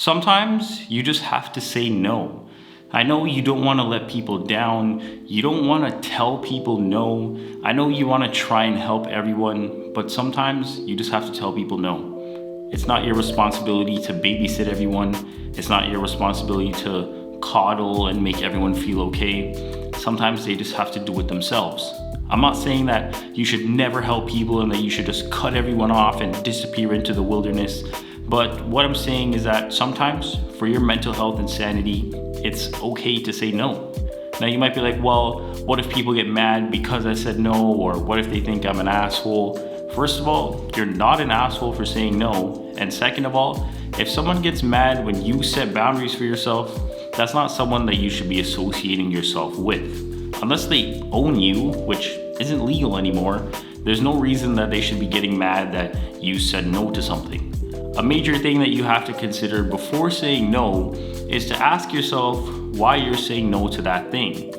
Sometimes you just have to say no. I know you don't want to let people down. You don't want to tell people no. I know you want to try and help everyone, but sometimes you just have to tell people no. It's not your responsibility to babysit everyone. It's not your responsibility to coddle and make everyone feel okay. Sometimes they just have to do it themselves. I'm not saying that you should never help people and that you should just cut everyone off and disappear into the wilderness. But what I'm saying is that sometimes for your mental health and sanity, it's okay to say no. Now you might be like, well, what if people get mad because I said no? Or what if they think I'm an asshole? First of all, you're not an asshole for saying no. And second of all, if someone gets mad when you set boundaries for yourself, that's not someone that you should be associating yourself with. Unless they own you, which isn't legal anymore, there's no reason that they should be getting mad that you said no to something. A major thing that you have to consider before saying no is to ask yourself why you're saying no to that thing.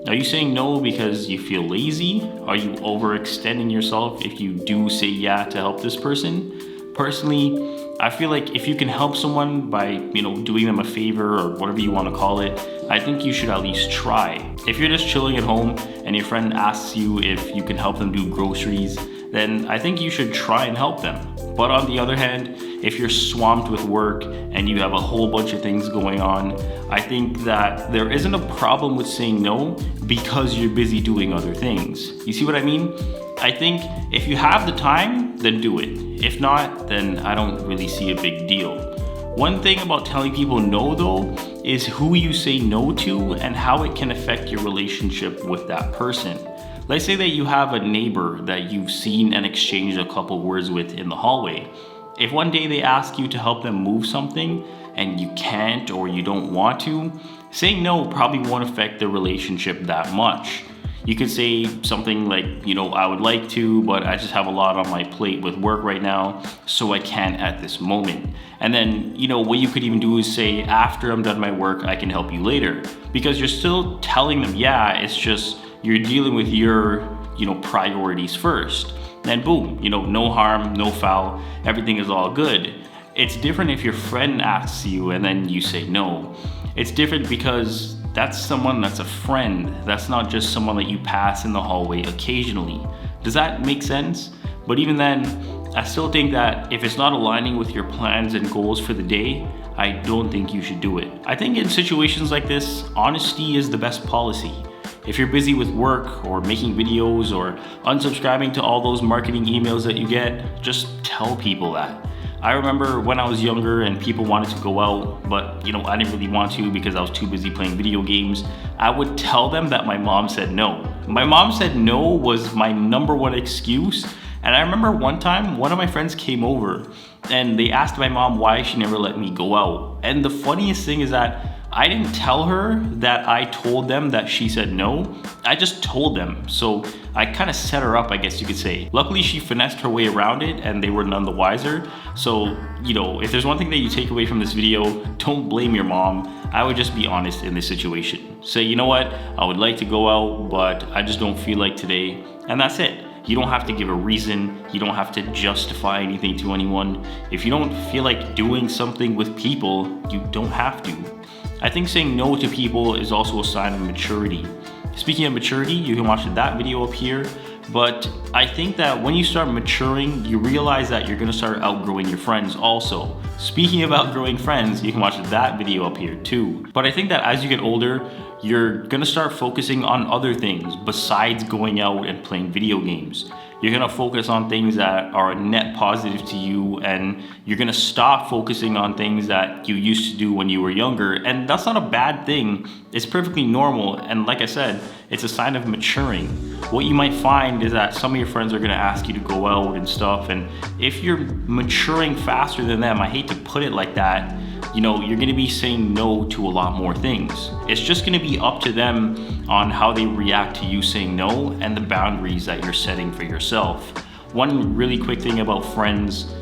Are you saying no because you feel lazy? Are you overextending yourself if you do say yeah to help this person? Personally, I feel like if you can help someone by, doing them a favor or whatever you want to call it, I think you should at least try. If you're just chilling at home and your friend asks you if you can help them do groceries, then I think you should try and help them. But on the other hand, if you're swamped with work and you have a whole bunch of things going on, I think that there isn't a problem with saying no because you're busy doing other things. You see what I mean? I think if you have the time, then do it. If not, then I don't really see a big deal. One thing about telling people no though is who you say no to and how it can affect your relationship with that person. Let's say that you have a neighbor that you've seen and exchanged a couple words with in the hallway. If one day they ask you to help them move something and you can't or you don't want to, saying no probably won't affect the relationship that much. You could say something like, I would like to, but I just have a lot on my plate with work right now, so I can't at this moment. And then, what you could even do is say, after I'm done my work, I can help you later. Because you're still telling them, yeah, it's just you're dealing with your, priorities first. Then boom, no harm, no foul, everything is all good. It's different if your friend asks you and then you say no. It's different because that's someone that's a friend. That's not just someone that you pass in the hallway occasionally. Does that make sense? But even then, I still think that if it's not aligning with your plans and goals for the day, I don't think you should do it. I think in situations like this, honesty is the best policy. If you're busy with work or making videos or unsubscribing to all those marketing emails that you get, just tell people that. I remember when I was younger and people wanted to go out, but I didn't really want to because I was too busy playing video games. I would tell them that my mom said no. My mom said no was my number one excuse. And I remember one time, one of my friends came over and they asked my mom why she never let me go out. And the funniest thing is that I didn't tell her that I told them that she said no. I just told them. So I kind of set her up, I guess you could say. Luckily, she finessed her way around it and they were none the wiser. So, if there's one thing that you take away from this video, don't blame your mom. I would just be honest in this situation. Say, you know what? I would like to go out, but I just don't feel like today. And that's it. You don't have to give a reason. You don't have to justify anything to anyone. If you don't feel like doing something with people, you don't have to. I think saying no to people is also a sign of maturity. Speaking of maturity, you can watch that video up here. But I think that when you start maturing, you realize that you're gonna start outgrowing your friends also. Speaking of outgrowing friends, you can watch that video up here too. But I think that as you get older, you're gonna start focusing on other things besides going out and playing video games. You're gonna focus on things that are a net positive to you, and you're gonna stop focusing on things that you used to do when you were younger. And that's not a bad thing. It's perfectly normal. And like I said, it's a sign of maturing. What you might find is that some of your friends are gonna ask you to go out and stuff. And if you're maturing faster than them, I hate to put it like that, you're gonna be saying no to a lot more things. It's just gonna be up to them on how they react to you saying no and the boundaries that you're setting for yourself. One really quick thing about friends,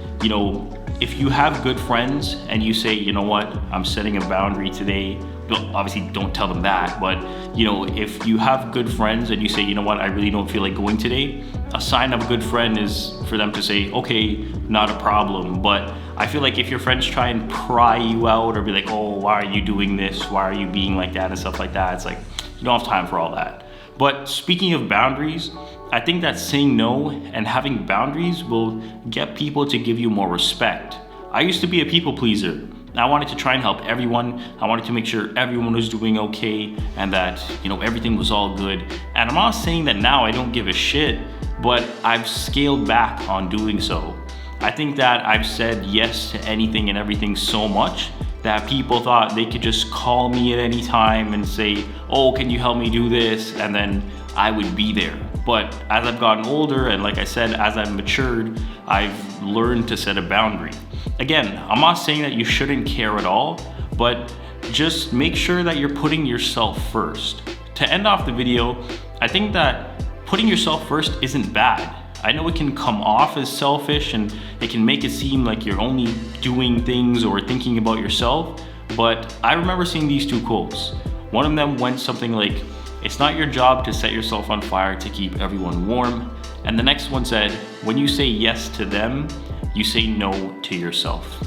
if you have good friends and you say, I'm setting a boundary today, obviously don't tell them that, but if you have good friends and you say, you know what, I really don't feel like going today, a sign of a good friend is for them to say, okay, not a problem. But I feel like if your friends try and pry you out or be like, oh, why are you doing this? Why are you being like that and stuff like that? It's like, you don't have time for all that. But speaking of boundaries, I think that saying no and having boundaries will get people to give you more respect. I used to be a people pleaser. I wanted to try and help everyone. I wanted to make sure everyone was doing okay and that, everything was all good. And I'm not saying that now I don't give a shit, but I've scaled back on doing so. I think that I've said yes to anything and everything so much that people thought they could just call me at any time and say, oh, can you help me do this? And then I would be there. But as I've gotten older, and like I said, as I've matured, I've learned to set a boundary. Again, I'm not saying that you shouldn't care at all, but just make sure that you're putting yourself first. To end off the video, I think that putting yourself first isn't bad. I know it can come off as selfish and it can make it seem like you're only doing things or thinking about yourself, but I remember seeing these two quotes. One of them went something like, it's not your job to set yourself on fire to keep everyone warm. And the next one said, when you say yes to them, you say no to yourself.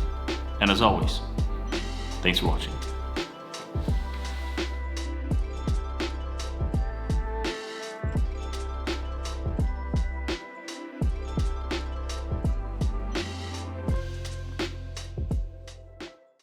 And as always, thanks for watching.